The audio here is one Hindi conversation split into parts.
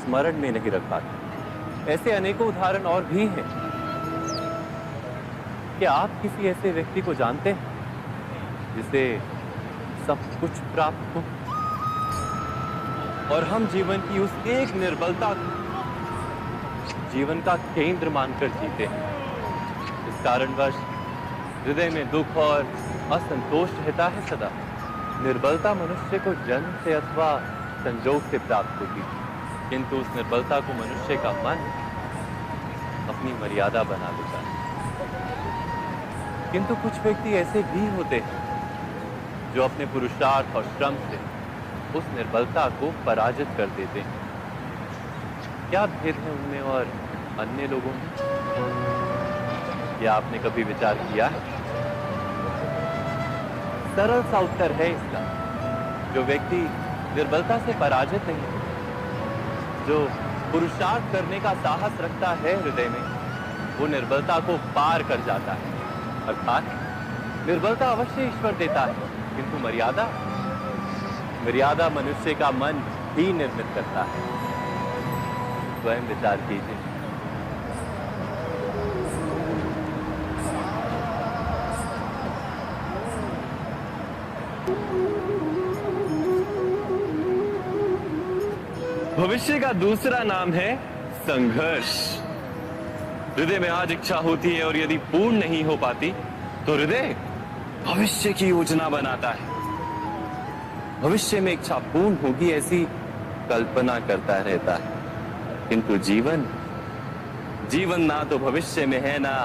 स्मरण में नहीं रख पाते। ऐसे अनेकों उदाहरण और भी हैं। क्या आप किसी ऐसे व्यक्ति को जानते हैं जिसे सब कुछ प्राप्त हो और हम जीवन की उस एक निर्बलता को जीवन का केंद्र मानकर जीते हैं? इस कारणवश हृदय में दुख और असंतोष रहता है सदा। निर्बलता मनुष्य को जन्म से अथवा संजोग से प्राप्त होती है, किंतु उस निर्बलता को मनुष्य का मन अपनी मर्यादा बना लेता है। किंतु कुछ व्यक्ति ऐसे भी होते हैं जो अपने पुरुषार्थ और श्रम से उस निर्बलता को पराजित कर देते हैं। क्या भेद है उनमें और अन्य लोगों में? क्या आपने कभी विचार किया है? सरल सा उत्तर है इसका। जो व्यक्ति निर्बलता से पराजित नहीं है, जो पुरुषार्थ करने का साहस रखता है हृदय में, वो निर्बलता को पार कर जाता है। अर्थात निर्बलता अवश्य ईश्वर देता है, किंतु मर्यादा मनुष्य का मन ही निर्मित करता है। स्वयं विचार कीजिए। भविष्य का दूसरा नाम है संघर्ष। हृदय में आज इच्छा होती है और यदि पूर्ण नहीं हो पाती तो हृदय भविष्य की योजना बनाता है। भविष्य में इच्छा पूर्ण होगी ऐसी कल्पना करता रहता है, किंतु जीवन ना तो भविष्य में है ना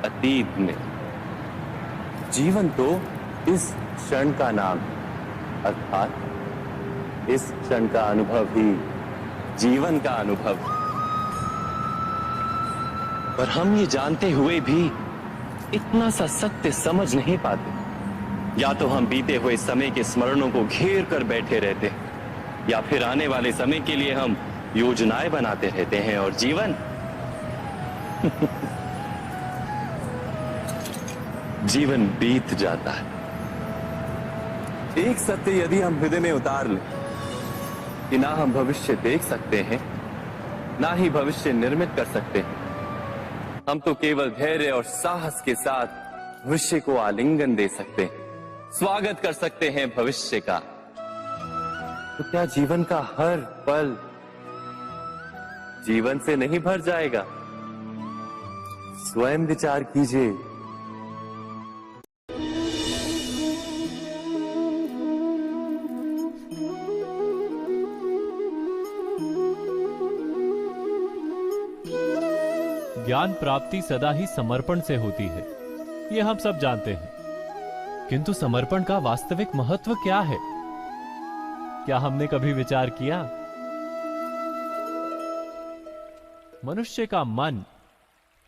अतीत में। जीवन तो इस क्षण का नाम है, अर्थात इस क्षण का अनुभव ही जीवन का अनुभव। पर हम ये जानते हुए भी इतना सा सत्य समझ नहीं पाते। या तो हम बीते हुए समय के स्मरणों को घेर कर बैठे रहते हैं, या फिर आने वाले समय के लिए हम योजनाएं बनाते रहते हैं और जीवन जीवन बीत जाता है। एक सत्य यदि हम हृदय में उतार लें कि ना हम भविष्य देख सकते हैं, ना ही भविष्य निर्मित कर सकते हैं, हम तो केवल धैर्य और साहस के साथ भविष्य को आलिंगन दे सकते हैं, स्वागत कर सकते हैं भविष्य का। तो क्या जीवन का हर पल जीवन से नहीं भर जाएगा? स्वयं विचार कीजिए। ज्ञान प्राप्ति सदा ही समर्पण से होती है, ये हम सब जानते हैं। किंतु समर्पण का वास्तविक महत्व क्या है? क्या हमने कभी विचार किया? मनुष्य का मन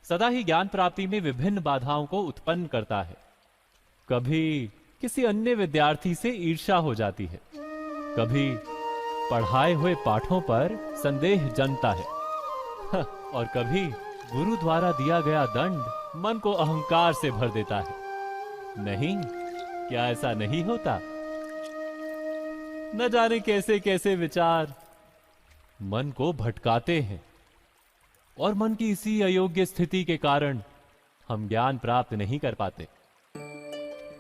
सदा ही ज्ञान प्राप्ति में विभिन्न बाधाओं को उत्पन्न करता है। कभी किसी अन्य विद्यार्थी से ईर्ष्या हो जाती है, कभी पढ़ाए हुए पाठों पर संदेह जन्मता है और कभी गुरु द्वारा दिया गया दंड मन को अहंकार से भर देता है। नहीं, क्या ऐसा नहीं होता? न जाने कैसे कैसे विचार मन को भटकाते हैं और मन की इसी अयोग्य स्थिति के कारण हम ज्ञान प्राप्त नहीं कर पाते।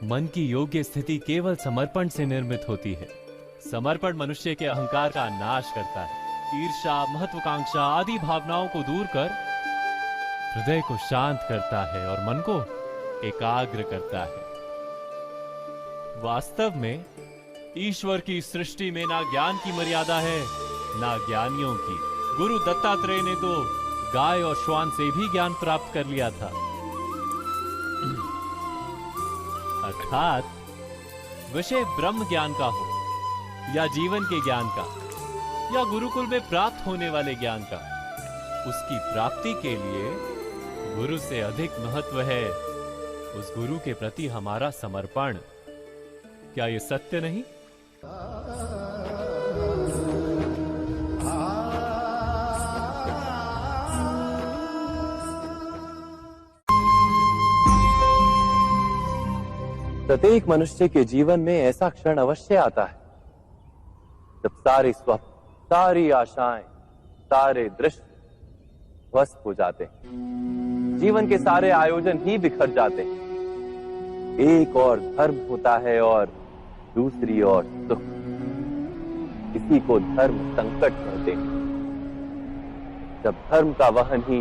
मन की योग्य स्थिति केवल समर्पण से निर्मित होती है। समर्पण मनुष्य के अहंकार का नाश करता है। ईर्ष्या, महत्वाकांक्षा आदि भावनाओं को दूर कर हृदय को शांत करता है और मन को एकाग्र करता है। वास्तव में ईश्वर की सृष्टि में ना ज्ञान की मर्यादा है, ना ज्ञानियों की। गुरु दत्तात्रेय ने तो गाय और श्वान से भी ज्ञान प्राप्त कर लिया था। अर्थात विषय ब्रह्म ज्ञान का हो या जीवन के ज्ञान का या गुरुकुल में प्राप्त होने वाले ज्ञान का, उसकी प्राप्ति के लिए गुरु से अधिक महत्व है उस गुरु के प्रति हमारा समर्पण। क्या यह सत्य नहीं? प्रत्येक मनुष्य के जीवन में ऐसा क्षण अवश्य आता है जब सारे स्वप्न, सारी आशाएं, सारे दृश्य ध्वस्त हो जाते हैं। जीवन के सारे आयोजन ही बिखर जाते हैं। एक और धर्म होता है और दूसरी ओर सुख। इसी को धर्म संकट कहते हैं। जब धर्म का वहन ही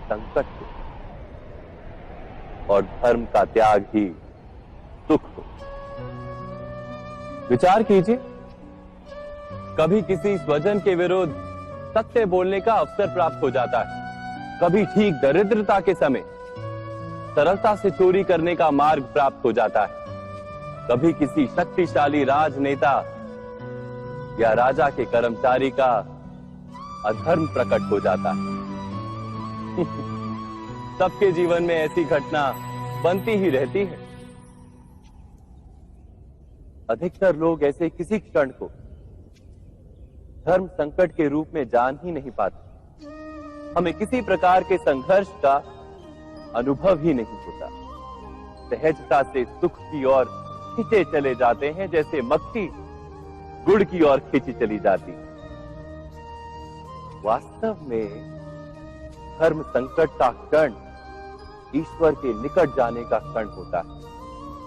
संकट हो और धर्म का त्याग ही सुख हो। विचार कीजिए, कभी किसी स्वजन के विरुद्ध सत्य बोलने का अवसर प्राप्त हो जाता है, कभी ठीक दरिद्रता के समय सरलता से चोरी करने का मार्ग प्राप्त हो जाता है, कभी किसी शक्तिशाली राजनेता या राजा के कर्मचारी का अधर्म प्रकट हो जाता है। सबके जीवन में ऐसी घटना बनती ही रहती है। अधिकतर लोग ऐसे किसी क्षण को धर्म संकट के रूप में जान ही नहीं पाते। हमें किसी प्रकार के संघर्ष का अनुभव ही नहीं होता। सहजता से सुख की ओर खींचे चले जाते हैं, जैसे मक्खी गुड़ की ओर खींची चली जाती। वास्तव में धर्म संकट का क्षण ईश्वर के निकट जाने का क्षण होता है।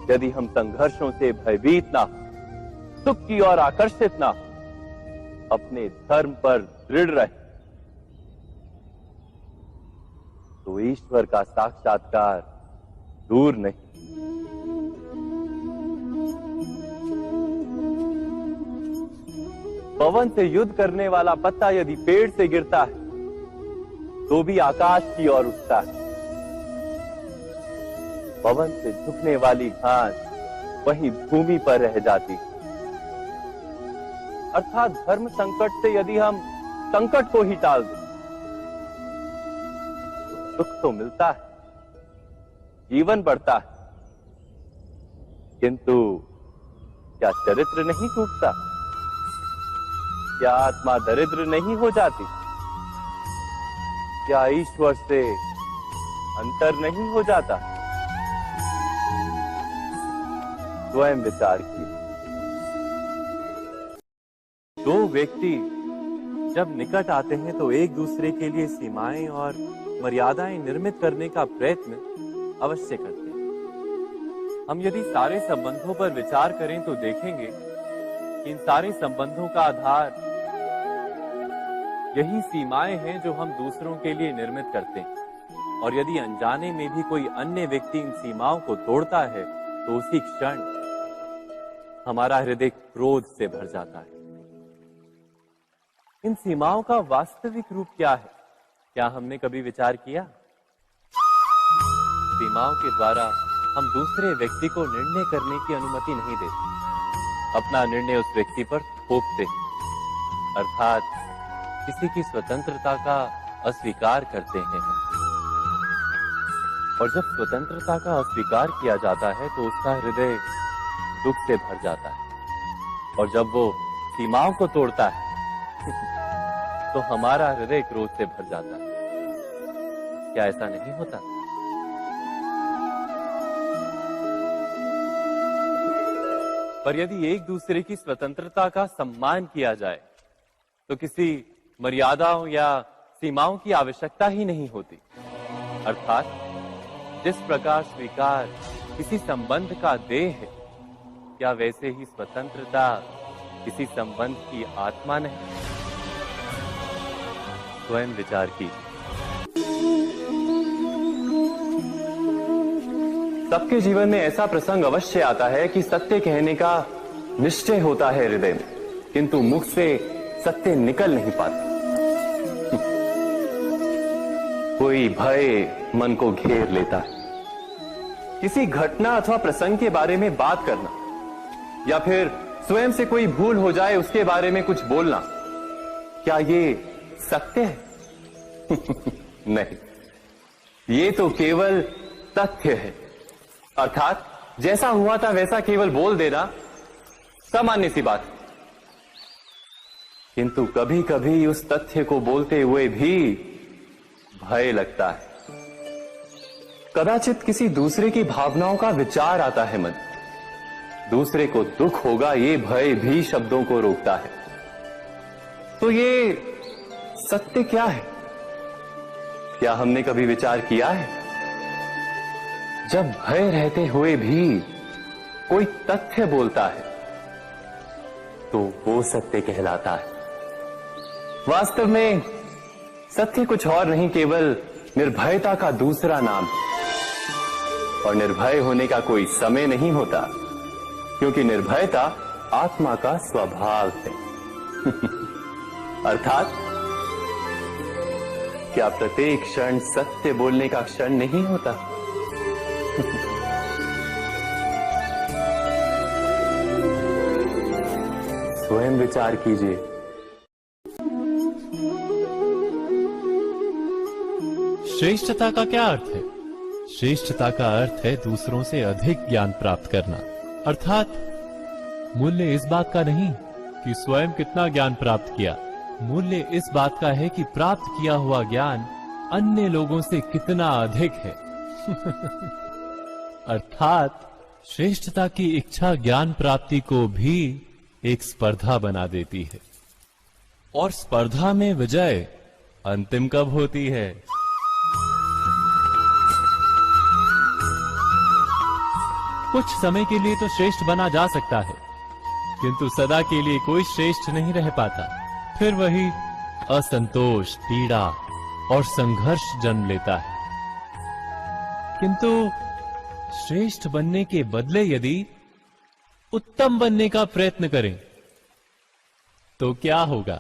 यदि हम संघर्षों से भयभीत ना हो, सुख की ओर आकर्षित ना हो, अपने धर्म पर दृढ़ रहे, तो ईश्वर का साक्षात्कार दूर नहीं। पवन से युद्ध करने वाला पत्ता यदि पेड़ से गिरता है तो भी आकाश की ओर उठता है। पवन से झुकने वाली घास वहीं भूमि पर रह जाती। अर्थात धर्म संकट से यदि हम संकट को ही टाल दें तो सुख तो मिलता है, जीवन बढ़ता है, किंतु क्या चरित्र नहीं टूटता? क्या आत्मा दरिद्र नहीं हो जाती? क्या ईश्वर से अंतर नहीं हो जाता? स्वयं विचार कीजिए। दो व्यक्ति जब निकट आते हैं तो एक दूसरे के लिए सीमाएं और मर्यादाएं निर्मित करने का प्रयत्न अवश्य करते हैं। हम यदि सारे संबंधों पर विचार करें तो देखेंगे कि इन सारे संबंधों का आधार यही सीमाएं हैं जो हम दूसरों के लिए निर्मित करते हैं। और यदि अनजाने में भी कोई अन्य व्यक्ति इन सीमाओं को तोड़ता है तो उसी क्षण हमारा हृदय क्रोध से भर जाता है। इन सीमाओं का वास्तविक रूप क्या है? क्या हमने कभी विचार किया? सीमाओं के द्वारा हम दूसरे व्यक्ति को निर्णय करने की अनुमति नहीं देते। अपना निर्णय उस व्यक्ति पर थोपते, अर्थात किसी की स्वतंत्रता का अस्वीकार करते हैं। और जब स्वतंत्रता का अस्वीकार किया जाता है तो उसका हृदय दुख से भर जाता है। और जब वो सीमाओं को तोड़ता है तो हमारा हृदय क्रोध से भर जाता है। क्या ऐसा नहीं होता? पर यदि एक दूसरे की स्वतंत्रता का सम्मान किया जाए तो किसी मर्यादाओं या सीमाओं की आवश्यकता ही नहीं होती। अर्थात जिस प्रकार स्वीकार किसी संबंध का देह है, क्या वैसे ही स्वतंत्रता किसी संबंध की आत्मा नहीं? स्वयं विचार कीजिए। सबके जीवन में ऐसा प्रसंग अवश्य आता है कि सत्य कहने का निश्चय होता है हृदय में, किंतु मुख से सत्य निकल नहीं पाता। कोई भय मन को घेर लेता है। किसी घटना अथवा प्रसंग के बारे में बात करना या फिर स्वयं से कोई भूल हो जाए उसके बारे में कुछ बोलना, क्या ये सत्य है? नहीं, ये तो केवल तथ्य है। अर्थात जैसा हुआ था वैसा केवल बोल देना सामान्य सी बात है। किंतु कभी कभी उस तथ्य को बोलते हुए भी भय लगता है। कदाचित किसी दूसरे की भावनाओं का विचार आता है मन, दूसरे को दुख होगा ये भय भी शब्दों को रोकता है। तो ये सत्य क्या है? क्या हमने कभी विचार किया है? जब भय रहते हुए भी कोई तथ्य बोलता है तो वो सत्य कहलाता है। वास्तव में सत्य कुछ और नहीं, केवल निर्भयता का दूसरा नाम है। और निर्भय होने का कोई समय नहीं होता, क्योंकि निर्भयता आत्मा का स्वभाव है। अर्थात क्या प्रत्येक क्षण सत्य बोलने का क्षण नहीं होता? स्वयं विचार कीजिए। श्रेष्ठता का क्या अर्थ है? श्रेष्ठता का अर्थ है दूसरों से अधिक ज्ञान प्राप्त करना। अर्थात मूल्य इस बात का नहीं कि स्वयं कितना ज्ञान प्राप्त किया, मूल्य इस बात का है कि प्राप्त किया हुआ ज्ञान अन्य लोगों से कितना अधिक है। अर्थात श्रेष्ठता की इच्छा ज्ञान प्राप्ति को भी एक स्पर्धा बना देती है। और स्पर्धा में विजय अंतिम कब होती है? कुछ समय के लिए तो श्रेष्ठ बना जा सकता है, किंतु सदा के लिए कोई श्रेष्ठ नहीं रह पाता। फिर वही असंतोष, पीड़ा और संघर्ष जन्म लेता है। किंतु श्रेष्ठ बनने के बदले यदि उत्तम बनने का प्रयत्न करें तो क्या होगा?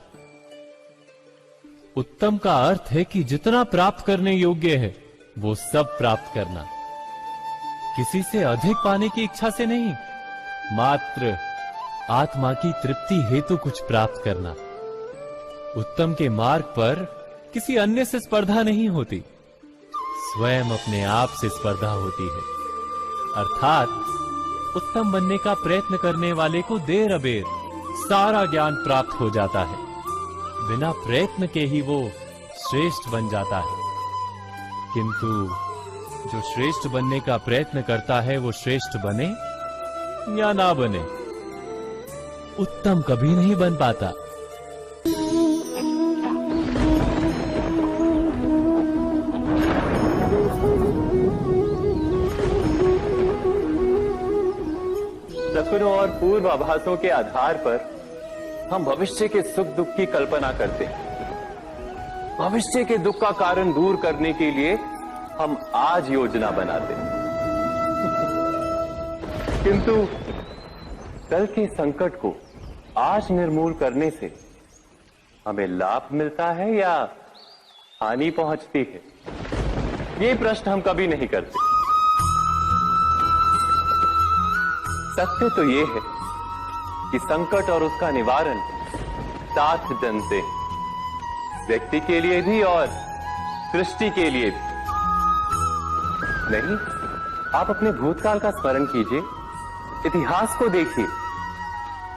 उत्तम का अर्थ है कि जितना प्राप्त करने योग्य है वो सब प्राप्त करना, किसी से अधिक पाने की इच्छा से नहीं, मात्र आत्मा की तृप्ति हेतु कुछ प्राप्त करना। उत्तम के मार्ग पर किसी अन्य से स्पर्धा नहीं होती, स्वयं अपने आप से स्पर्धा होती है। अर्थात उत्तम बनने का प्रयत्न करने वाले को देर अबेर सारा ज्ञान प्राप्त हो जाता है, बिना प्रयत्न के ही वो श्रेष्ठ बन जाता है। किंतु जो श्रेष्ठ बनने का प्रयत्न करता है वो श्रेष्ठ बने या ना बने, उत्तम कभी नहीं बन पाता। सपनों और पूर्वाभासों के आधार पर हम भविष्य के सुख दुख की कल्पना करते हैं। भविष्य के दुख का कारण दूर करने के लिए हम आज योजना बनाते हैं। किंतु कल के संकट को आज निर्मूल करने से हमें लाभ मिलता है या हानि पहुंचती है? ये प्रश्न हम कभी नहीं करते। सत्य तो ये है कि संकट और उसका निवारण साथ जनते हैं, व्यक्ति के लिए भी और सृष्टि के लिए भी। नहीं, आप अपने भूतकाल का स्मरण कीजिए, इतिहास को देखिए,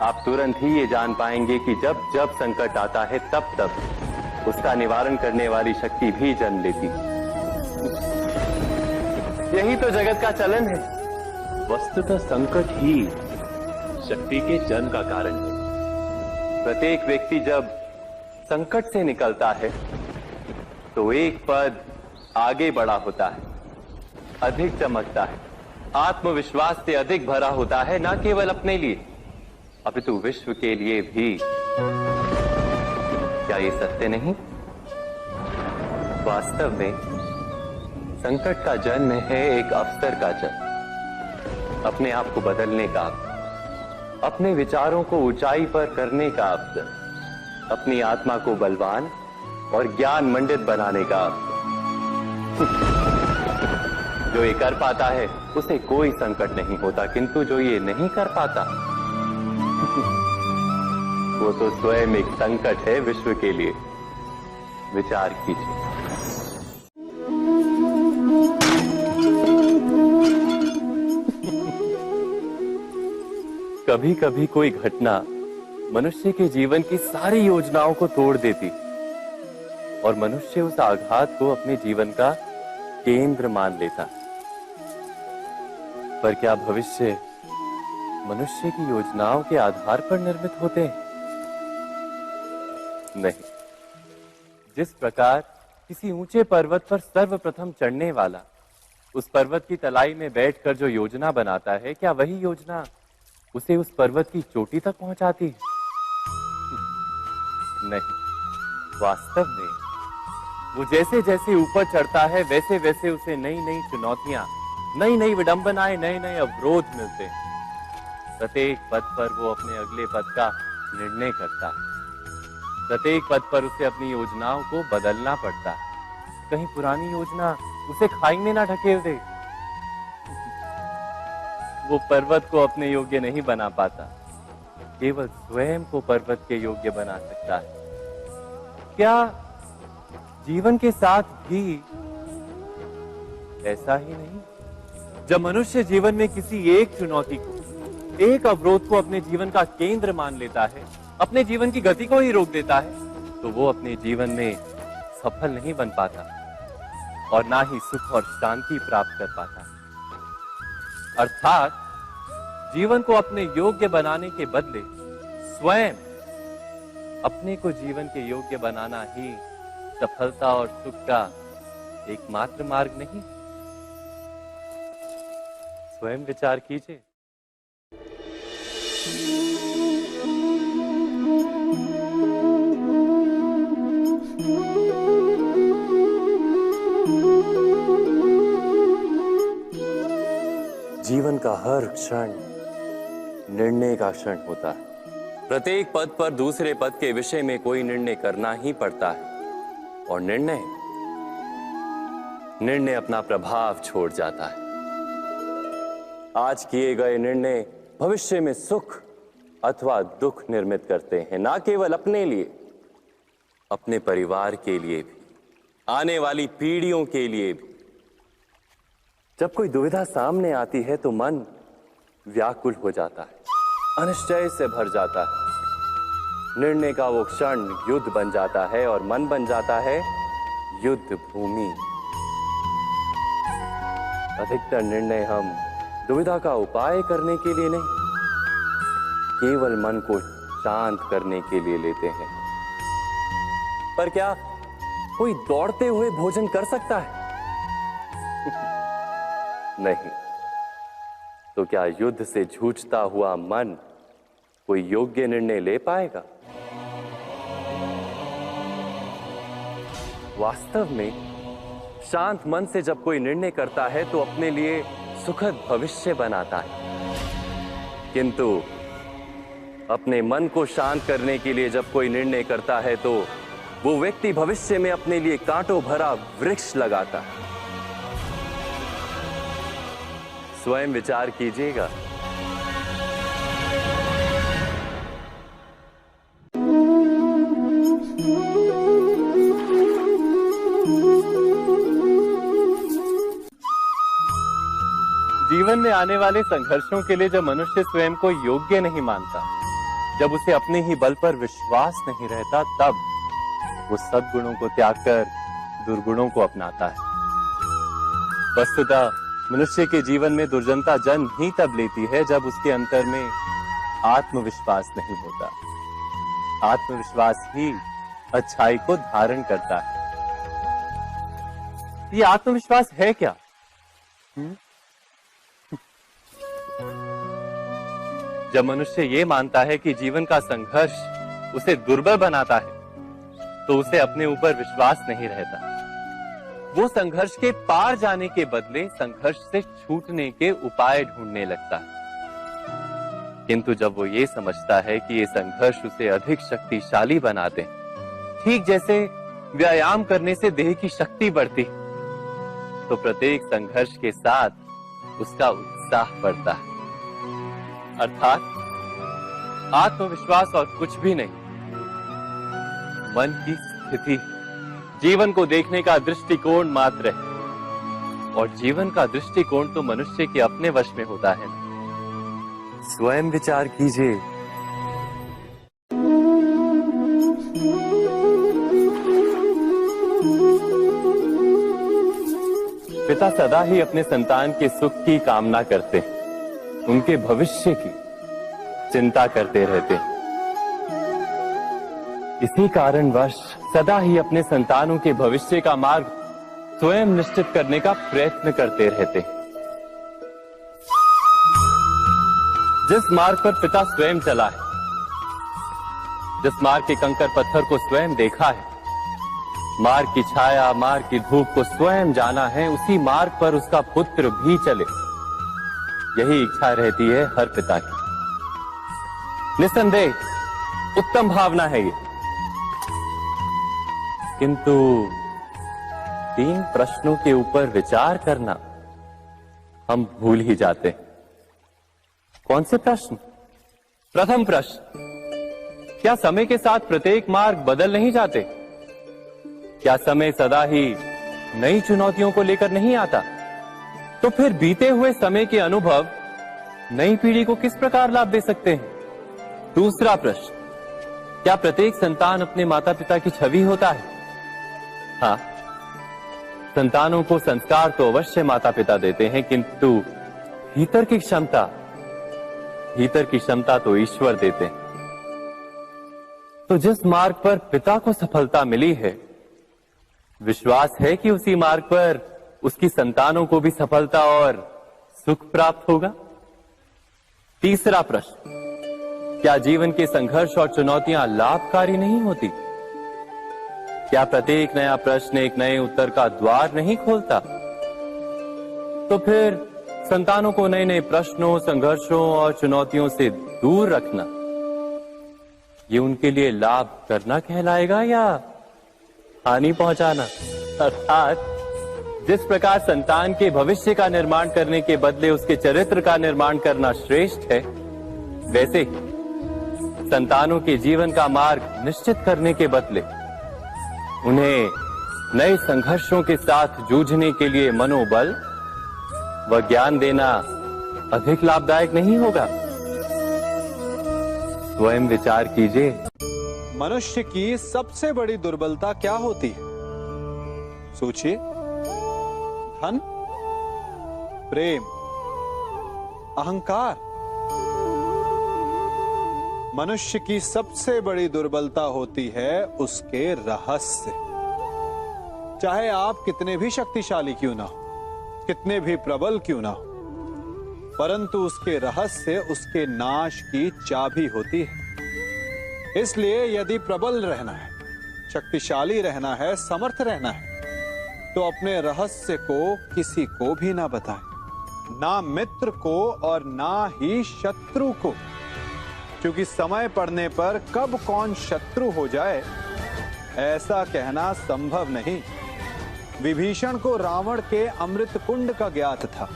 आप तुरंत ही ये जान पाएंगे कि जब जब संकट आता है तब तब उसका निवारण करने वाली शक्ति भी जन्म लेती है। यही तो जगत का चलन है। वस्तुतः संकट ही शक्ति के जन्म का कारण है। प्रत्येक व्यक्ति जब संकट से निकलता है तो एक पद आगे बढ़ा होता है, अधिक चमकता है, आत्मविश्वास से अधिक भरा होता है, न केवल अपने लिए अपितु विश्व के लिए भी। क्या ये सत्य नहीं? वास्तव में संकट का जन्म है एक अवसर का जन्म, अपने आप को बदलने का, अपने विचारों को ऊंचाई पर करने का अवसर, अपनी आत्मा को बलवान और ज्ञान मंडित बनाने का अवसर। जो ये कर पाता है उसे कोई संकट नहीं होता, किंतु जो ये नहीं कर पाता वो तो स्वयं एक संकट है विश्व के लिए। विचार कीजिए। कभी कभी कोई घटना मनुष्य के जीवन की सारी योजनाओं को तोड़ देती और मनुष्य उस आघात को अपने जीवन का केंद्र मान लेता। पर क्या भविष्य मनुष्य की योजनाओं के आधार पर निर्मित होते हैं? नहीं, जिस प्रकार किसी ऊंचे पर्वत पर सर्वप्रथम चढ़ने वाला उस पर्वत की तलाई में बैठकर जो योजना बनाता है, क्या वही योजना उसे उस पर्वत की चोटी तक पहुंचाती है? नहीं, वास्तव में वो जैसे जैसे ऊपर चढ़ता है वैसे वैसे उसे नई नई चुनौतियां, नई नई विडंबनाएं, नए नए अवरोध मिलते हैं। प्रत्येक पद पर वो अपने अगले पद का निर्णय करता है। प्रत्येक पद पर उसे अपनी योजनाओं को बदलना पड़ता है। कहीं पुरानी योजना उसे खाई में ना ढकेल दे। वो पर्वत को अपने योग्य नहीं बना पाता, केवल स्वयं को पर्वत के योग्य बना सकता है। क्या जीवन के साथ भी ऐसा ही नहीं? जब मनुष्य जीवन में किसी एक चुनौती को, एक अवरोध को अपने जीवन का केंद्र मान लेता है, अपने जीवन की गति को ही रोक देता है, तो वो अपने जीवन में सफल नहीं बन पाता और ना ही सुख और शांति प्राप्त कर पाता। अर्थात जीवन को अपने योग्य बनाने के बदले स्वयं अपने को जीवन के योग्य बनाना ही सफलता और सुख का एकमात्र मार्ग नहीं। स्वयं विचार कीजिए। जीवन का हर क्षण निर्णय का क्षण होता है। प्रत्येक पद पर दूसरे पद के विषय में कोई निर्णय करना ही पड़ता है और निर्णय अपना प्रभाव छोड़ जाता है। आज किए गए निर्णय भविष्य में सुख अथवा दुख निर्मित करते हैं, ना केवल अपने लिए, अपने परिवार के लिए भी, आने वाली पीढ़ियों के लिए भी। जब कोई दुविधा सामने आती है तो मन व्याकुल हो जाता है, अनिश्चय से भर जाता है। निर्णय का वो क्षण युद्ध बन जाता है और मन बन जाता है युद्ध भूमि। अधिकतर निर्णय हम दुविधा का उपाय करने के लिए नहीं, केवल मन को शांत करने के लिए लेते हैं। पर क्या कोई दौड़ते हुए भोजन कर सकता है? नहीं। तो क्या युद्ध से जूझता हुआ मन कोई योग्य निर्णय ले पाएगा? वास्तव में शांत मन से जब कोई निर्णय करता है तो अपने लिए सुखद भविष्य बनाता है। किंतु अपने मन को शांत करने के लिए जब कोई निर्णय करता है तो वो व्यक्ति भविष्य में अपने लिए कांटों भरा वृक्ष लगाता है। स्वयं विचार कीजिएगा। जीवन में आने वाले संघर्षों के लिए जब मनुष्य स्वयं को योग्य नहीं मानता, जब उसे अपने ही बल पर विश्वास नहीं रहता, तब वो सद्गुणों को त्याग कर दुर्गुणों को अपनाता है। वस्तुतः मनुष्य के जीवन में दुर्जनता जन्म ही तब लेती है जब उसके अंतर में आत्मविश्वास नहीं होता। आत्मविश्वास ही अच्छाई को धारण करता है। ये आत्मविश्वास है क्या? जब मनुष्य ये मानता है कि जीवन का संघर्ष उसे दुर्बल बनाता है, तो उसे अपने ऊपर विश्वास नहीं रहता। वो संघर्ष के पार जाने के बदले संघर्ष से छूटने के उपाय ढूंढने लगता है। किंतु जब वो ये समझता है कि ये संघर्ष उसे अधिक शक्तिशाली बनाते हैं, ठीक जैसे व्यायाम करने से देह की शक्ति बढ़ती, तो प्रत्येक संघर्ष के साथ उसका उत्साह बढ़ता है। अर्थात आत्मविश्वास और कुछ भी नहीं, मन की स्थिति, जीवन को देखने का दृष्टिकोण मात्र है। और जीवन का दृष्टिकोण तो मनुष्य के अपने वश में होता है। स्वयं विचार कीजिए। पिता सदा ही अपने संतान के सुख की कामना करते हैं, उनके भविष्य की चिंता करते रहते हैं। इसी कारणवश सदा ही अपने संतानों के भविष्य का मार्ग स्वयं निश्चित करने का प्रयत्न करते रहते। जिस मार्ग पर पिता स्वयं चला है, जिस मार्ग के कंकर पत्थर को स्वयं देखा है, मार्ग की छाया, मार्ग की धूप को स्वयं जाना है, उसी मार्ग पर उसका पुत्र भी चले, यही इच्छा रहती है हर पिता की। निस्संदेह उत्तम भावना है ये, किंतु 3 प्रश्नों के ऊपर विचार करना हम भूल ही जाते हैं। कौन से प्रश्न? प्रथम प्रश्न, क्या समय के साथ प्रत्येक मार्ग बदल नहीं जाते? क्या समय सदा ही नई चुनौतियों को लेकर नहीं आता? तो फिर बीते हुए समय के अनुभव नई पीढ़ी को किस प्रकार लाभ दे सकते हैं? दूसरा प्रश्न, क्या प्रत्येक संतान अपने माता पिता की छवि होता है? हाँ, संतानों को संस्कार तो अवश्य माता पिता देते हैं, किंतु भीतर की क्षमता तो ईश्वर देते हैं। तो जिस मार्ग पर पिता को सफलता मिली है, विश्वास है कि उसी मार्ग पर उसकी संतानों को भी सफलता और सुख प्राप्त होगा। तीसरा प्रश्न, क्या जीवन के संघर्ष और चुनौतियां लाभकारी नहीं होती? क्या प्रत्येक नया प्रश्न एक नए उत्तर का द्वार नहीं खोलता? तो फिर संतानों को नए नए प्रश्नों, संघर्षों और चुनौतियों से दूर रखना, ये उनके लिए लाभ करना कहलाएगा या हानि पहुंचाना? अर्थात जिस प्रकार संतान के भविष्य का निर्माण करने के बदले उसके चरित्र का निर्माण करना श्रेष्ठ है, वैसे ही संतानों के जीवन का मार्ग निश्चित करने के बदले उन्हें नए संघर्षों के साथ जूझने के लिए मनोबल व ज्ञान देना अधिक लाभदायक नहीं होगा? स्वयं विचार कीजिए। मनुष्य की सबसे बड़ी दुर्बलता क्या होती है? सोचिए। धन, प्रेम, अहंकार। मनुष्य की सबसे बड़ी दुर्बलता होती है उसके रहस्य। चाहे आप कितने भी शक्तिशाली क्यों ना हो, कितने भी प्रबल क्यों ना हो, परंतु उसके रहस्य उसके नाश की चाबी होती है। इसलिए यदि प्रबल रहना है, शक्तिशाली रहना है, समर्थ रहना है, तो अपने रहस्य को किसी को भी ना बताएं, ना मित्र को और ना ही शत्रु को, क्योंकि समय पड़ने पर कब कौन शत्रु हो जाए ऐसा कहना संभव नहीं। विभीषण को रावण के अमृत कुंड का ज्ञात था,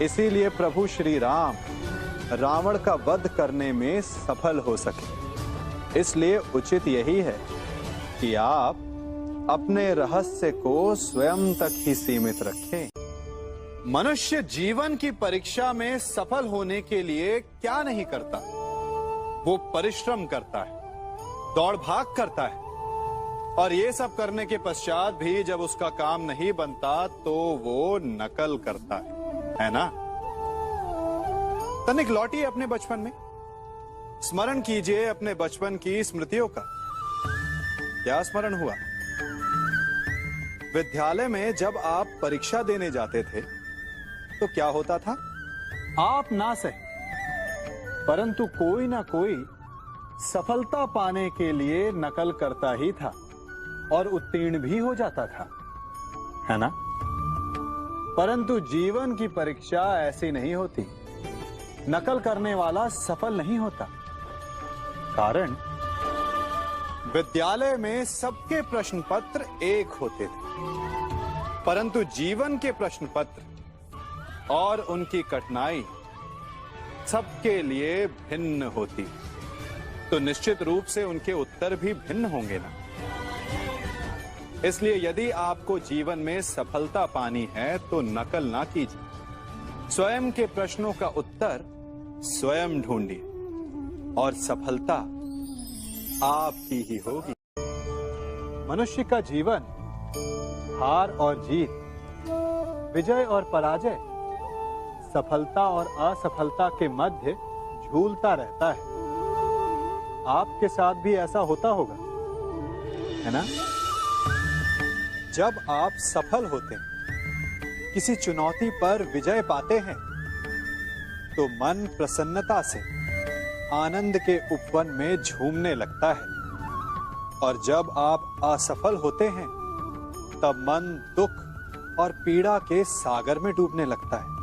इसीलिए प्रभु श्री राम रावण का वध करने में सफल हो सके। इसलिए उचित यही है कि आप अपने रहस्य को स्वयं तक ही सीमित रखें। मनुष्य जीवन की परीक्षा में सफल होने के लिए क्या नहीं करता? वो परिश्रम करता है, दौड़ भाग करता है, और ये सब करने के पश्चात भी जब उसका काम नहीं बनता तो वो नकल करता है ना? तनिक लौटिए अपने बचपन में, स्मरण कीजिए अपने बचपन की स्मृतियों का। क्या स्मरण हुआ? विद्यालय में जब आप परीक्षा देने जाते थे तो क्या होता था? आप ना सही, परंतु कोई ना कोई सफलता पाने के लिए नकल करता ही था और उत्तीर्ण भी हो जाता था, है ना? परंतु जीवन की परीक्षा ऐसी नहीं होती। नकल करने वाला सफल नहीं होता। कारण विद्यालय में सबके प्रश्न पत्र एक होते थे, परंतु जीवन के प्रश्न पत्र और उनकी कठिनाई सबके लिए भिन्न होती, तो निश्चित रूप से उनके उत्तर भी भिन्न होंगे ना। इसलिए यदि आपको जीवन में सफलता पानी है तो नकल ना कीजिए, स्वयं के प्रश्नों का उत्तर स्वयं ढूंढिए और सफलता आपकी ही होगी। मनुष्य का जीवन हार और जीत, विजय और पराजय, सफलता और असफलता के मध्य झूलता रहता है। आपके साथ भी ऐसा होता होगा, है ना? जब आप सफल होते हैं, किसी चुनौती पर विजय पाते हैं, तो मन प्रसन्नता से आनंद के उपवन में झूमने लगता है। और जब आप असफल होते हैं, तब मन दुख और पीड़ा के सागर में डूबने लगता है।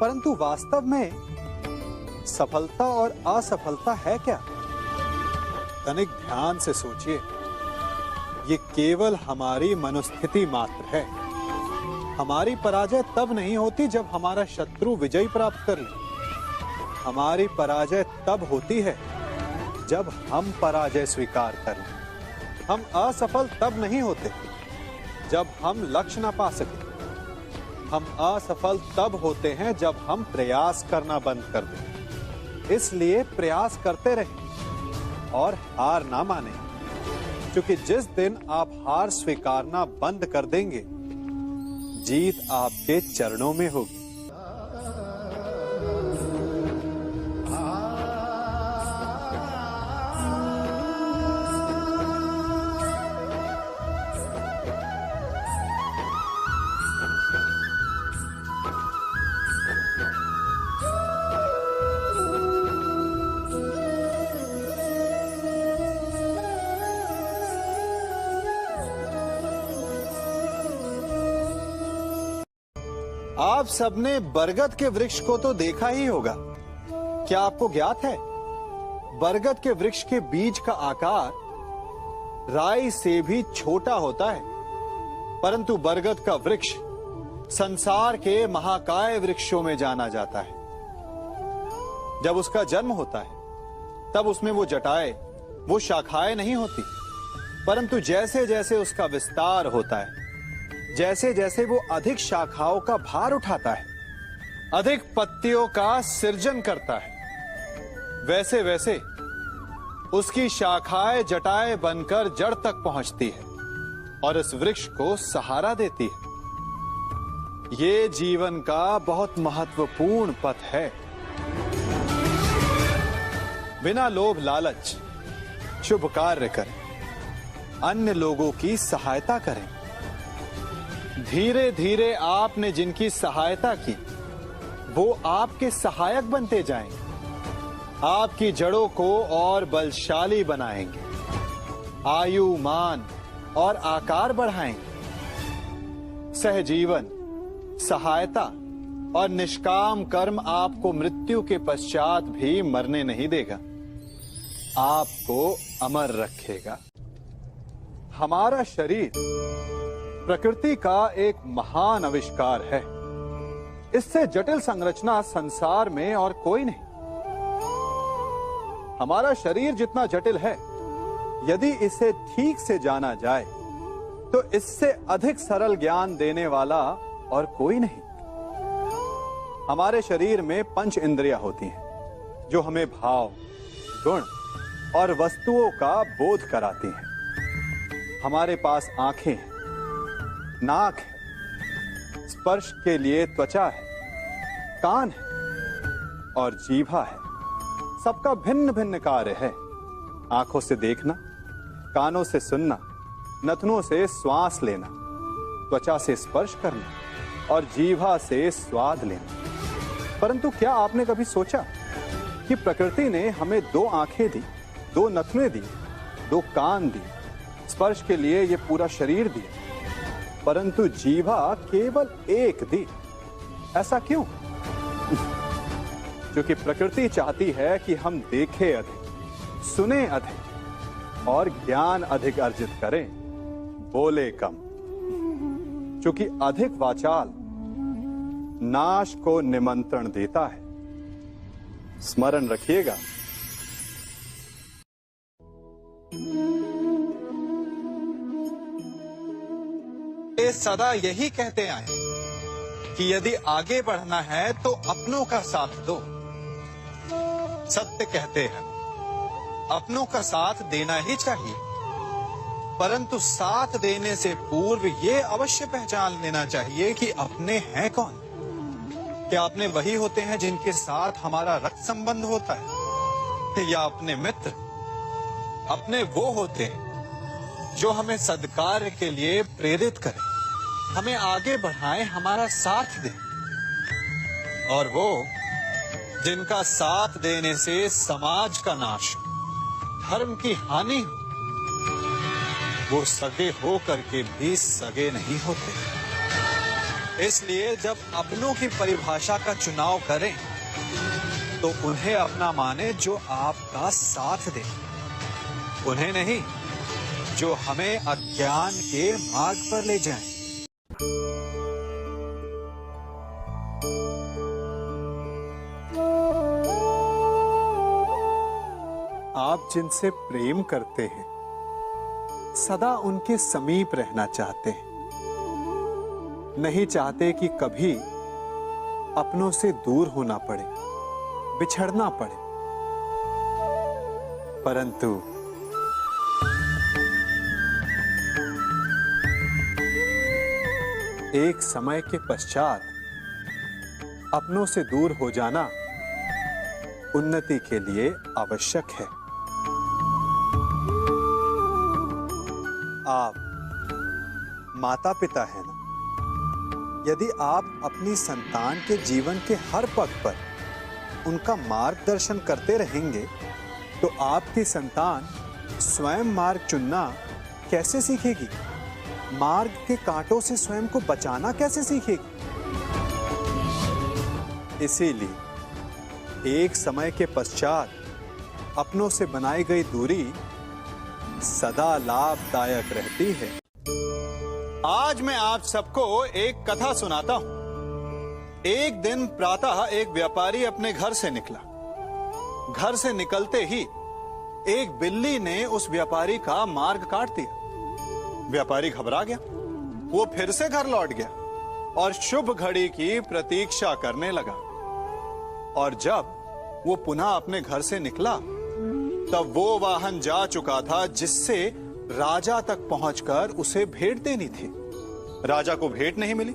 परंतु वास्तव में सफलता और असफलता है क्या? तनिक ध्यान से सोचिए। ये केवल हमारी मनोस्थिति मात्र है। हमारी पराजय तब नहीं होती जब हमारा शत्रु विजय प्राप्त कर ले। हमारी पराजय तब होती है जब हम पराजय स्वीकार कर लें। हम असफल तब नहीं होते जब हम लक्ष्य ना पा सके। हम असफल तब होते हैं जब हम प्रयास करना बंद कर दें। इसलिए प्रयास करते रहें और हार ना माने, क्योंकि जिस दिन आप हार स्वीकारना बंद कर देंगे, जीत आपके चरणों में होगी। आप सबने बरगद के वृक्ष को तो देखा ही होगा। क्या आपको ज्ञात है, बरगद के वृक्ष के बीज का आकार राई से भी छोटा होता है, परंतु बरगद का वृक्ष संसार के महाकाय वृक्षों में जाना जाता है। जब उसका जन्म होता है, तब उसमें वो जटाएं, वो शाखाएं नहीं होती, परंतु जैसे जैसे उसका विस्तार होता है, जैसे जैसे वो अधिक शाखाओं का भार उठाता है, अधिक पत्तियों का सृजन करता है, वैसे वैसे उसकी शाखाएं जटाएं बनकर जड़ तक पहुंचती है और इस वृक्ष को सहारा देती है। ये जीवन का बहुत महत्वपूर्ण पथ है। बिना लोभ लालच शुभ कार्य करें, अन्य लोगों की सहायता करें। धीरे धीरे आपने जिनकी सहायता की, वो आपके सहायक बनते जाएंगे, आपकी जड़ों को और बलशाली बनाएंगे, आयु, मान और आकार बढ़ाएंगे। सहजीवन, सहायता और निष्काम कर्म आपको मृत्यु के पश्चात भी मरने नहीं देगा, आपको अमर रखेगा। हमारा शरीर प्रकृति का एक महान आविष्कार है। इससे जटिल संरचना संसार में और कोई नहीं। हमारा शरीर जितना जटिल है, यदि इसे ठीक से जाना जाए, तो इससे अधिक सरल ज्ञान देने वाला और कोई नहीं। हमारे शरीर में पंच इंद्रियां होती हैं, जो हमें भाव, गुण और वस्तुओं का बोध कराती हैं। हमारे पास आंखें हैं, नाक है, स्पर्श के लिए त्वचा है, कान है और जीभा है। सबका भिन्न भिन्न कार्य है। आंखों से देखना, कानों से सुनना, नथनों से श्वास लेना, त्वचा से स्पर्श करना और जीभा से स्वाद लेना। परंतु क्या आपने कभी सोचा कि प्रकृति ने हमें 2 आंखें दी, 2 नथने दी, 2 कान दी, स्पर्श के लिए ये पूरा शरीर दिया, परंतु जीभा केवल 1 दी? ऐसा क्यों? क्योंकि प्रकृति चाहती है कि हम देखें अधिक, सुने अधिक और ज्ञान अधिक अर्जित करें, बोले कम। क्योंकि अधिक वाचाल नाश को निमंत्रण देता है। स्मरण रखिएगा। ये सदा यही कहते आए कि यदि आगे बढ़ना है तो अपनों का साथ दो। सत्य कहते हैं, अपनों का साथ देना ही चाहिए, परंतु साथ देने से पूर्व ये अवश्य पहचान लेना चाहिए कि अपने हैं कौन। क्या अपने वही होते हैं जिनके साथ हमारा रक्त संबंध होता है, या अपने मित्र? अपने वो होते हैं जो हमें सद्कार्य के लिए प्रेरित करे, हमें आगे बढ़ाए, हमारा साथ दे। और वो जिनका साथ देने से समाज का नाश, धर्म की हानि हो, वो सगे हो करके भी सगे नहीं होते। इसलिए जब अपनों की परिभाषा का चुनाव करें तो उन्हें अपना माने जो आपका साथ दे, उन्हें नहीं जो हमें अज्ञान के मार्ग पर ले जाएं। आप जिनसे प्रेम करते हैं, सदा उनके समीप रहना चाहते हैं, नहीं चाहते कि कभी अपनों से दूर होना पड़े, बिछड़ना पड़े। परंतु एक समय के पश्चात अपनों से दूर हो जाना उन्नति के लिए आवश्यक है। आप माता पिता हैं ना? यदि आप अपनी संतान के जीवन के हर पग पर उनका मार्गदर्शन करते रहेंगे तो आपकी संतान स्वयं मार्ग चुनना कैसे सीखेगी? मार्ग के कांटों से स्वयं को बचाना कैसे सीखेगी? इसीलिए एक समय के पश्चात अपनों से बनाई गई दूरी सदा लाभदायक रहती है। आज मैं आप सबको एक कथा सुनाता हूं। एक दिन प्रातः एक व्यापारी अपने घर से निकला। घर से निकलते ही एक बिल्ली ने उस व्यापारी का मार्ग काट दिया। व्यापारी घबरा गया, वो फिर से घर लौट गया और शुभ घड़ी की प्रतीक्षा करने लगा। और जब वो पुनः अपने घर से निकला तब वो वाहन जा चुका था जिससे राजा तक पहुंचकर उसे भेंट देनी थी। राजा को भेंट नहीं मिली।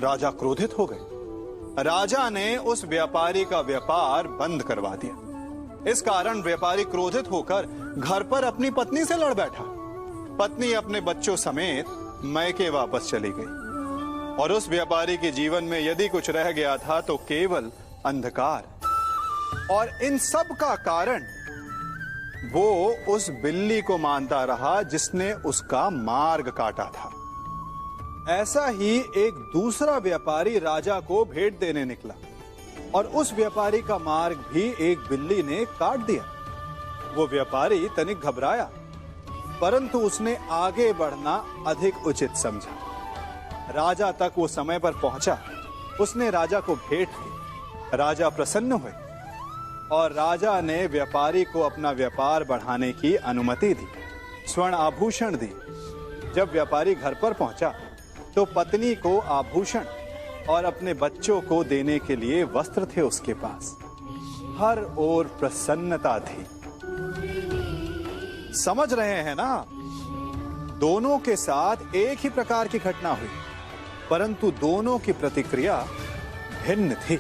राजा क्रोधित हो गए। राजा ने उस व्यापारी का व्यापार बंद करवा दिया। इस कारण व्यापारी क्रोधित होकर घर पर अपनी पत्नी से लड़ बैठा। पत्नी अपने बच्चों समेत मैके वापस चली गई और उस व्यापारी के जीवन में यदि कुछ रह गया था तो केवल अंधकार। और इन सब का कारण वो उस बिल्ली को मानता रहा जिसने उसका मार्ग काटा था। ऐसा ही एक दूसरा व्यापारी राजा को भेंट देने निकला और उस व्यापारी का मार्ग भी एक बिल्ली ने काट दिया। वो व्यापारी तनिक घबराया, परंतु उसने आगे बढ़ना अधिक उचित समझा। राजा तक वो समय पर पहुंचा। उसने राजा को भेंट की। राजा प्रसन्न हुए और राजा ने व्यापारी को अपना व्यापार बढ़ाने की अनुमति दी, स्वर्ण आभूषण दी। जब व्यापारी घर पर पहुंचा तो पत्नी को आभूषण और अपने बच्चों को देने के लिए वस्त्र थे उसके पास। हर ओर प्रसन्नता थी। समझ रहे हैं ना? दोनों के साथ एक ही प्रकार की घटना हुई, परंतु दोनों की प्रतिक्रिया भिन्न थी।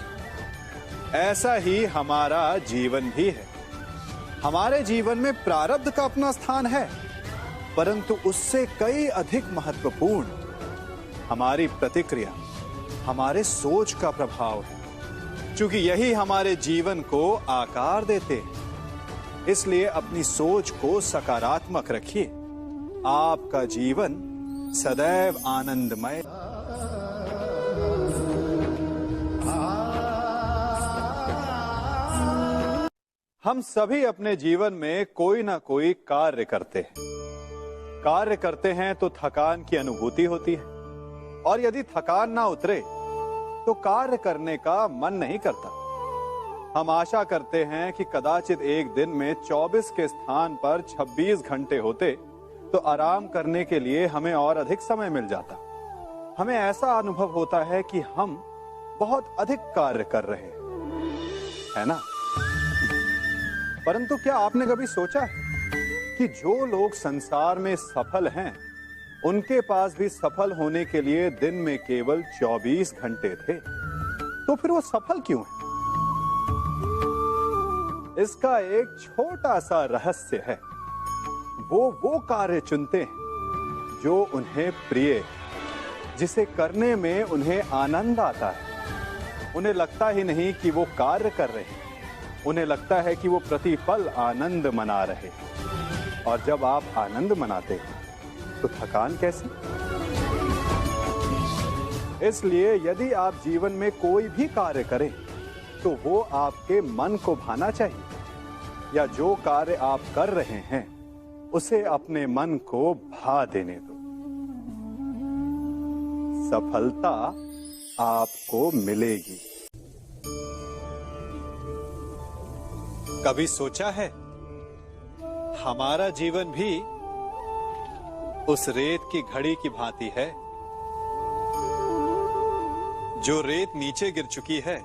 ऐसा ही हमारा जीवन भी है। हमारे जीवन में प्रारब्ध का अपना स्थान है, परंतु उससे कई अधिक महत्वपूर्ण हमारी प्रतिक्रिया, हमारे सोच का प्रभाव है, क्योंकि यही हमारे जीवन को आकार देते हैं। इसलिए अपनी सोच को सकारात्मक रखिए। आपका जीवन सदैव आनंदमय। हम सभी अपने जीवन में कोई ना कोई कार्य करते हैं। कार्य करते हैं तो थकान की अनुभूति होती है और यदि थकान ना उतरे तो कार्य करने का मन नहीं करता। हम आशा करते हैं कि कदाचित एक दिन में 24 के स्थान पर 26 घंटे होते तो आराम करने के लिए हमें और अधिक समय मिल जाता। हमें ऐसा अनुभव होता है कि हम बहुत अधिक कार्य कर रहे हैं, है ना? परंतु क्या आपने कभी सोचा है कि जो लोग संसार में सफल हैं, उनके पास भी सफल होने के लिए दिन में केवल 24 घंटे थे? तो फिर वो सफल क्यों है? इसका एक छोटा सा रहस्य है। वो कार्य चुनते हैं जो उन्हें प्रिय है, जिसे करने में उन्हें आनंद आता है। उन्हें लगता ही नहीं कि वो कार्य कर रहे हैं, उन्हें लगता है कि वो प्रतिपल आनंद मना रहे। और जब आप आनंद मनाते हैं तो थकान कैसी? इसलिए यदि आप जीवन में कोई भी कार्य करें तो वो आपके मन को भाना चाहिए, या जो कार्य आप कर रहे हैं उसे अपने मन को भा देने दो। सफलता आपको मिलेगी। कभी सोचा है हमारा जीवन भी उस रेत की घड़ी की भांति है? जो रेत नीचे गिर चुकी है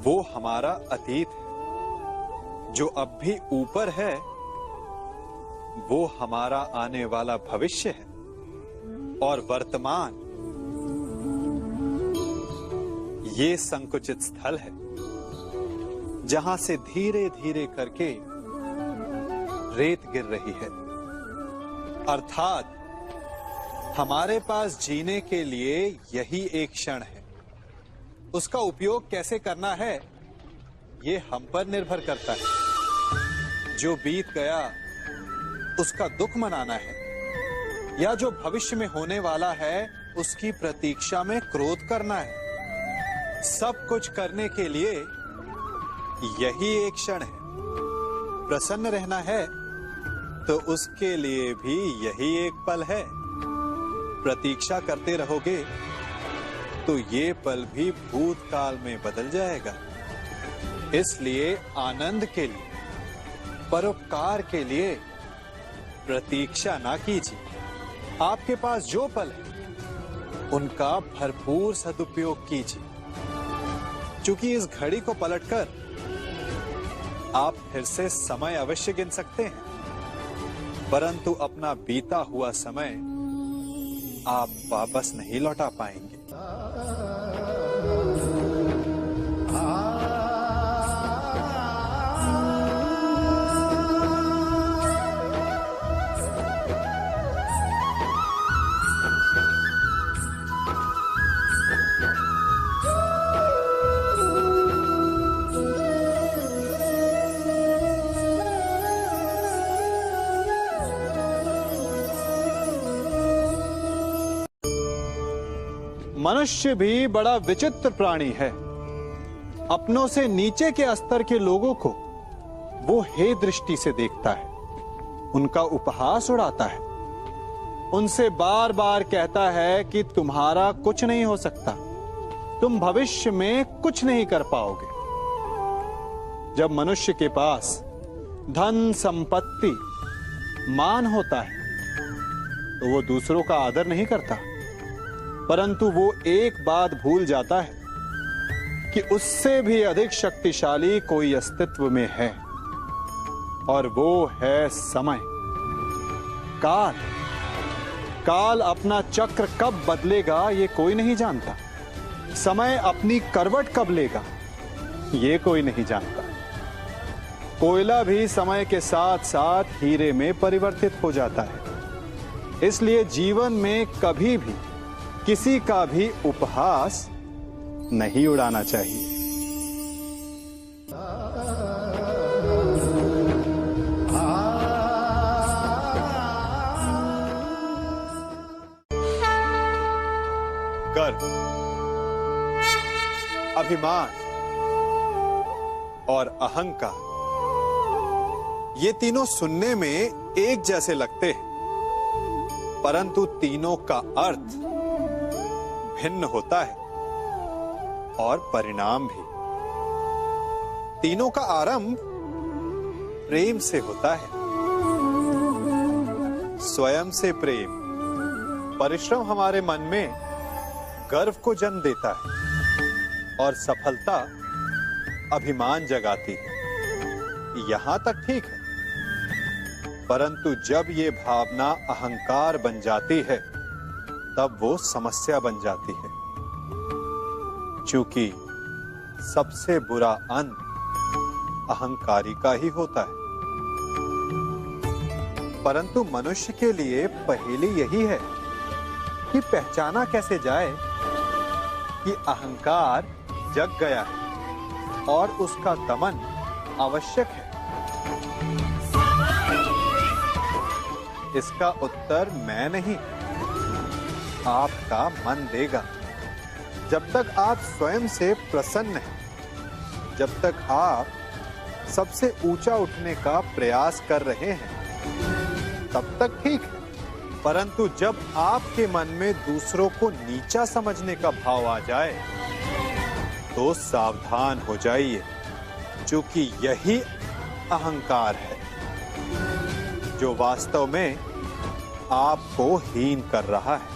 वो हमारा अतीत है, जो अब भी ऊपर है वो हमारा आने वाला भविष्य है, और वर्तमान ये संकुचित स्थल है जहां से धीरे धीरे करके रेत गिर रही है। अर्थात हमारे पास जीने के लिए यही एक क्षण है। उसका उपयोग कैसे करना है ये हम पर निर्भर करता है। जो बीत गया उसका दुख मनाना है, या जो भविष्य में होने वाला है उसकी प्रतीक्षा में क्रोध करना है। सब कुछ करने के लिए यही एक क्षण है। प्रसन्न रहना है तो उसके लिए भी यही एक पल है। प्रतीक्षा करते रहोगे तो ये पल भी भूतकाल में बदल जाएगा। इसलिए आनंद के लिए, परोपकार के लिए प्रतीक्षा ना कीजिए। आपके पास जो पल है उनका भरपूर सदुपयोग कीजिए, क्योंकि इस घड़ी को पलटकर आप फिर से समय अवश्य गिन सकते हैं, परंतु अपना बीता हुआ समय आप वापस नहीं लौटा पाएंगे। मनुष्य भी बड़ा विचित्र प्राणी है। अपनों से नीचे के स्तर के लोगों को वो हे दृष्टि से देखता है, उनका उपहास उड़ाता है, उनसे बार बार कहता है कि तुम्हारा कुछ नहीं हो सकता, तुम भविष्य में कुछ नहीं कर पाओगे। जब मनुष्य के पास धन, संपत्ति, मान होता है तो वो दूसरों का आदर नहीं करता, परंतु वो एक बात भूल जाता है कि उससे भी अधिक शक्तिशाली कोई अस्तित्व में है, और वो है समय। काल। काल अपना चक्र कब बदलेगा ये कोई नहीं जानता। समय अपनी करवट कब लेगा ये कोई नहीं जानता। कोयला भी समय के साथ साथ हीरे में परिवर्तित हो जाता है। इसलिए जीवन में कभी भी किसी का भी उपहास नहीं उड़ाना चाहिए। गर्व, अभिमान और अहंकार, ये तीनों सुनने में एक जैसे लगते हैं, परंतु तीनों का अर्थ भिन्न होता है और परिणाम भी। तीनों का आरंभ प्रेम से होता है। स्वयं से प्रेम, परिश्रम हमारे मन में गर्व को जन्म देता है, और सफलता अभिमान जगाती है। यहां तक ठीक है, परंतु जब ये भावना अहंकार बन जाती है तब वो समस्या बन जाती है, क्योंकि सबसे बुरा अंत अहंकारी का ही होता है। परंतु मनुष्य के लिए पहेली यही है कि पहचाना कैसे जाए कि अहंकार जग गया है और उसका दमन आवश्यक है। इसका उत्तर मैं नहीं, आपका मन देगा। जब तक आप स्वयं से प्रसन्न हैं, जब तक आप सबसे ऊंचा उठने का प्रयास कर रहे हैं, तब तक ठीक है। परंतु जब आपके मन में दूसरों को नीचा समझने का भाव आ जाए तो सावधान हो जाइए, क्योंकि यही अहंकार है जो वास्तव में आपको हीन कर रहा है।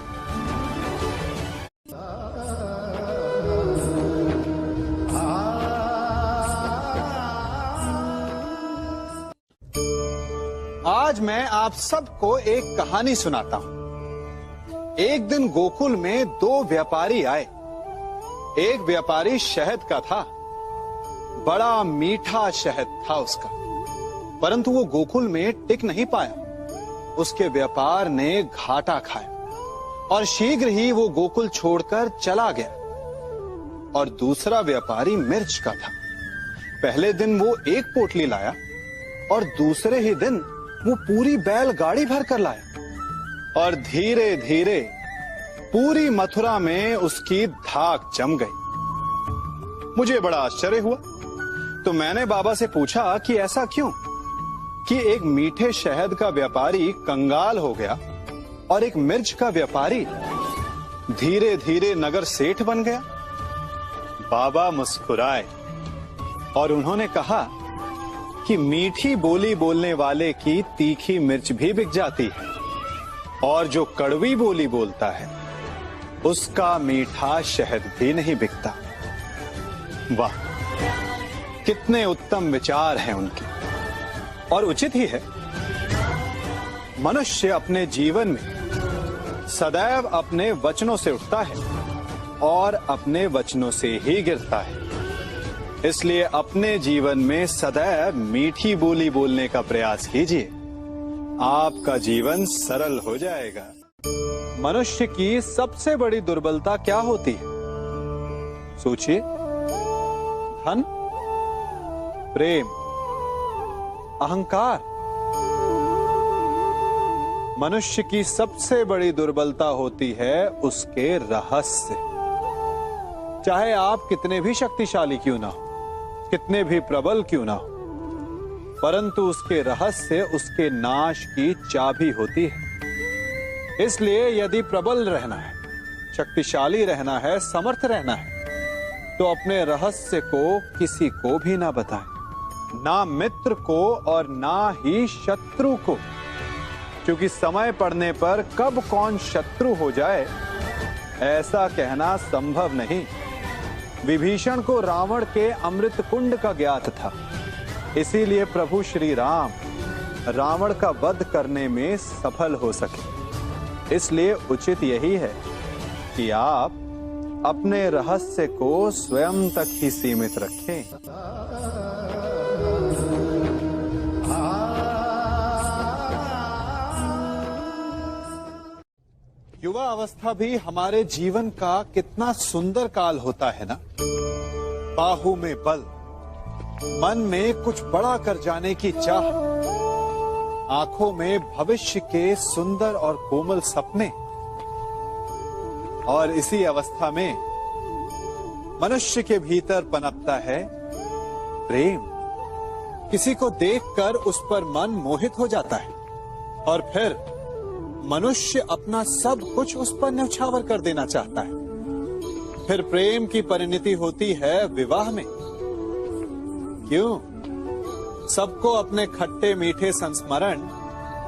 आज मैं आप सबको एक कहानी सुनाता हूं। एक दिन गोकुल में दो व्यापारी आए। एक व्यापारी शहद का था, बड़ा मीठा शहद था उसका, परंतु वो गोकुल में टिक नहीं पाया। उसके व्यापार ने घाटा खाया और शीघ्र ही वो गोकुल छोड़कर चला गया। और दूसरा व्यापारी मिर्च का था। पहले दिन वो एक पोटली लाया और दूसरे ही दिन वो पूरी बैलगाड़ी भर कर लाया और धीरे धीरे पूरी मथुरा में उसकी धाक जम गई। मुझे बड़ा आश्चर्य हुआ, तो मैंने बाबा से पूछा कि ऐसा क्यों कि एक मीठे शहद का व्यापारी कंगाल हो गया और एक मिर्च का व्यापारी धीरे धीरे नगर सेठ बन गया। बाबा मुस्कुराए और उन्होंने कहा कि मीठी बोली बोलने वाले की तीखी मिर्च भी बिक जाती है और जो कड़वी बोली बोलता है उसका मीठा शहद भी नहीं बिकता। वाह, कितने उत्तम विचार हैं उनके, और उचित ही है। मनुष्य अपने जीवन में सदैव अपने वचनों से उठता है और अपने वचनों से ही गिरता है। इसलिए अपने जीवन में सदैव मीठी बोली बोलने का प्रयास कीजिए, आपका जीवन सरल हो जाएगा। मनुष्य की सबसे बड़ी दुर्बलता क्या होती है? सोचिए। धन, प्रेम, अहंकार। मनुष्य की सबसे बड़ी दुर्बलता होती है उसके रहस्य। चाहे आप कितने भी शक्तिशाली क्यों ना हो, कितने भी प्रबल क्यों ना हो, परंतु उसके रहस्य उसके नाश की चाबी होती है। इसलिए यदि प्रबल रहना है, शक्तिशाली रहना है, समर्थ रहना है, तो अपने रहस्य को किसी को भी ना बताएं, ना मित्र को और ना ही शत्रु को, क्योंकि समय पड़ने पर कब कौन शत्रु हो जाए ऐसा कहना संभव नहीं। विभीषण को रावण के अमृत कुंड का ज्ञात था, इसीलिए प्रभु श्री राम रावण का वध करने में सफल हो सके। इसलिए उचित यही है कि आप अपने रहस्य को स्वयं तक ही सीमित रखें। युवा अवस्था भी हमारे जीवन का कितना सुंदर काल होता है ना। बाहु में बल, मन में कुछ बड़ा कर जाने की चाह, आंखों में भविष्य के सुंदर और कोमल सपने। और इसी अवस्था में मनुष्य के भीतर पनपता है प्रेम। किसी को देखकर उस पर मन मोहित हो जाता है और फिर मनुष्य अपना सब कुछ उस पर न्यौछावर कर देना चाहता है। फिर प्रेम की परिणति होती है विवाह में। क्यों? सबको अपने खट्टे मीठे संस्मरण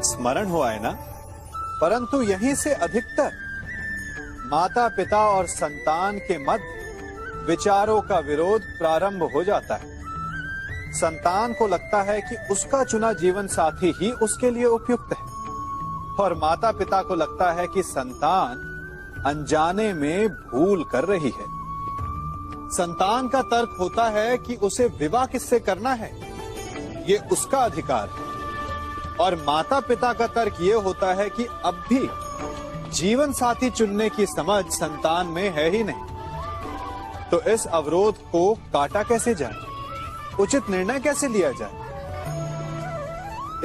स्मरण हुआ है ना। परंतु यहीं से अधिकतर माता पिता और संतान के मध्य विचारों का विरोध प्रारंभ हो जाता है। संतान को लगता है कि उसका चुना जीवन साथी ही उसके लिए उपयुक्त है, और माता पिता को लगता है कि संतान अनजाने में भूल कर रही है। संतान का तर्क होता है कि उसे विवाह किससे करना है, ये उसका अधिकार है। और माता पिता का तर्क ये होता है कि अब भी जीवन साथी चुनने की समझ संतान में है ही नहीं। तो इस अवरोध को काटा कैसे जाए, उचित निर्णय कैसे लिया जाए?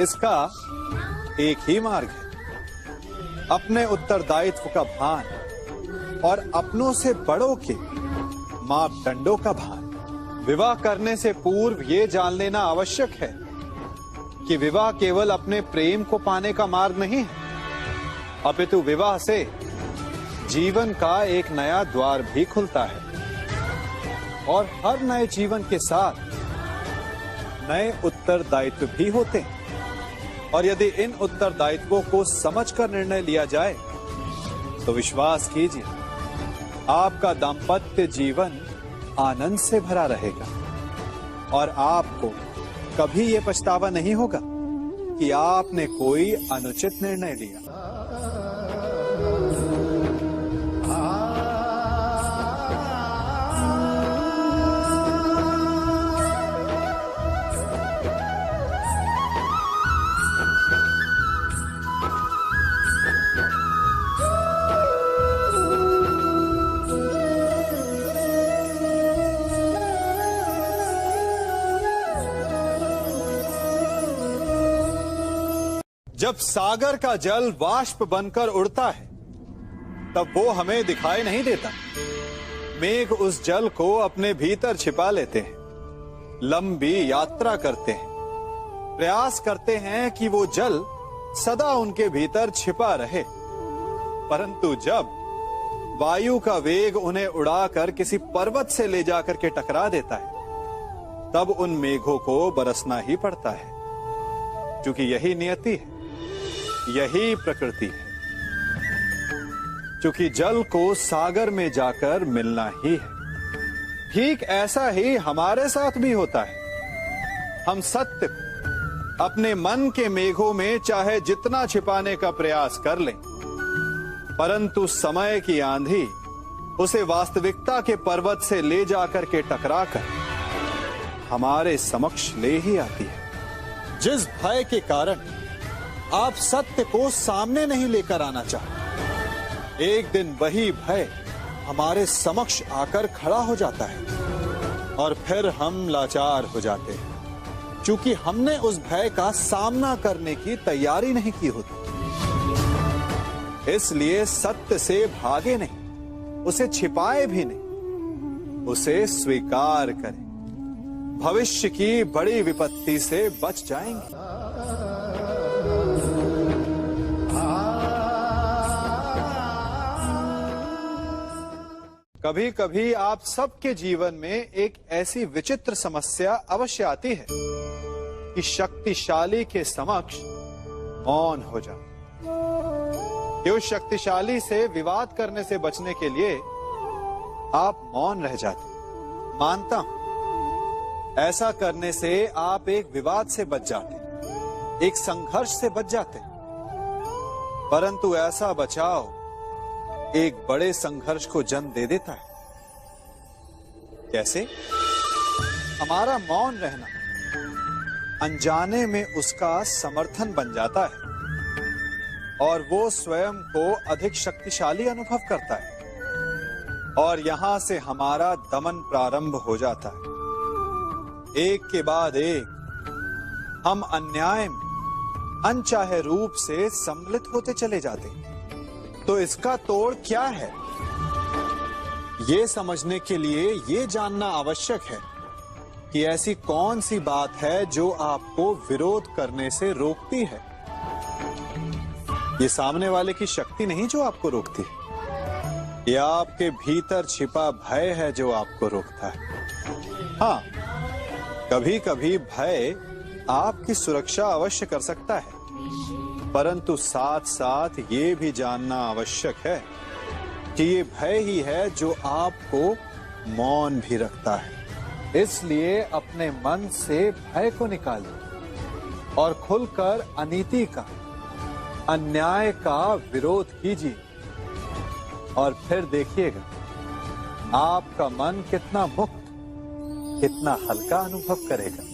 इसका एक ही मार्ग है, अपने उत्तरदायित्व का भान और अपनों से बड़ों के मापदंडों का भान। विवाह करने से पूर्व ये जान लेना आवश्यक है कि विवाह केवल अपने प्रेम को पाने का मार्ग नहीं है, अपितु विवाह से जीवन का एक नया द्वार भी खुलता है और हर नए जीवन के साथ नए उत्तरदायित्व भी होते हैं। और यदि इन उत्तरदायित्वों को समझकर निर्णय लिया जाए तो विश्वास कीजिए, आपका दाम्पत्य जीवन आनंद से भरा रहेगा और आपको कभी यह पछतावा नहीं होगा कि आपने कोई अनुचित निर्णय लिया। जब सागर का जल वाष्प बनकर उड़ता है तब वो हमें दिखाई नहीं देता। मेघ उस जल को अपने भीतर छिपा लेते हैं, लंबी यात्रा करते हैं, प्रयास करते हैं कि वो जल सदा उनके भीतर छिपा रहे। परंतु जब वायु का वेग उन्हें उड़ाकर किसी पर्वत से ले जाकर के टकरा देता है तब उन मेघों को बरसना ही पड़ता है, क्योंकि यही नियति है, यही प्रकृति है। क्योंकि जल को सागर में जाकर मिलना ही है। ठीक ऐसा ही हमारे साथ भी होता है। हम सत्य को अपने मन के मेघों में चाहे जितना छिपाने का प्रयास कर लें, परंतु समय की आंधी उसे वास्तविकता के पर्वत से ले जाकर के टकराकर हमारे समक्ष ले ही आती है। जिस भय के कारण आप सत्य को सामने नहीं लेकर आना चाहते, एक दिन वही भय हमारे समक्ष आकर खड़ा हो जाता है और फिर हम लाचार हो जाते हैं, क्योंकि हमने उस भय का सामना करने की तैयारी नहीं की होती। इसलिए सत्य से भागे नहीं, उसे छिपाए भी नहीं, उसे स्वीकार करें। भविष्य की बड़ी विपत्ति से बच जाएंगे। कभी कभी आप सबके जीवन में एक ऐसी विचित्र समस्या अवश्य आती है कि शक्तिशाली के समक्ष मौन हो जाओ। कि उस शक्तिशाली से विवाद करने से बचने के लिए आप मौन रह जाते। मानता हूं, ऐसा करने से आप एक विवाद से बच जाते, एक संघर्ष से बच जाते। परंतु ऐसा बचाव एक बड़े संघर्ष को जन्म दे देता है। कैसे? हमारा मौन रहना अनजाने में उसका समर्थन बन जाता है और वो स्वयं को अधिक शक्तिशाली अनुभव करता है और यहां से हमारा दमन प्रारंभ हो जाता है। एक के बाद एक हम अन्याय में अनचाहे रूप से सम्मिलित होते चले जाते हैं। तो इसका तोड़ क्या है? ये समझने के लिए ये जानना आवश्यक है कि ऐसी कौन सी बात है जो आपको विरोध करने से रोकती है। ये सामने वाले की शक्ति नहीं जो आपको रोकती है, ये आपके भीतर छिपा भय है जो आपको रोकता है। हाँ, कभी कभी भय आपकी सुरक्षा अवश्य कर सकता है, परंतु साथ साथ ये भी जानना आवश्यक है कि ये भय ही है जो आपको मौन भी रखता है। इसलिए अपने मन से भय को निकालिए और खुलकर अनीति का, अन्याय का विरोध कीजिए और फिर देखिएगा आपका मन कितना मुक्त, कितना हल्का अनुभव करेगा।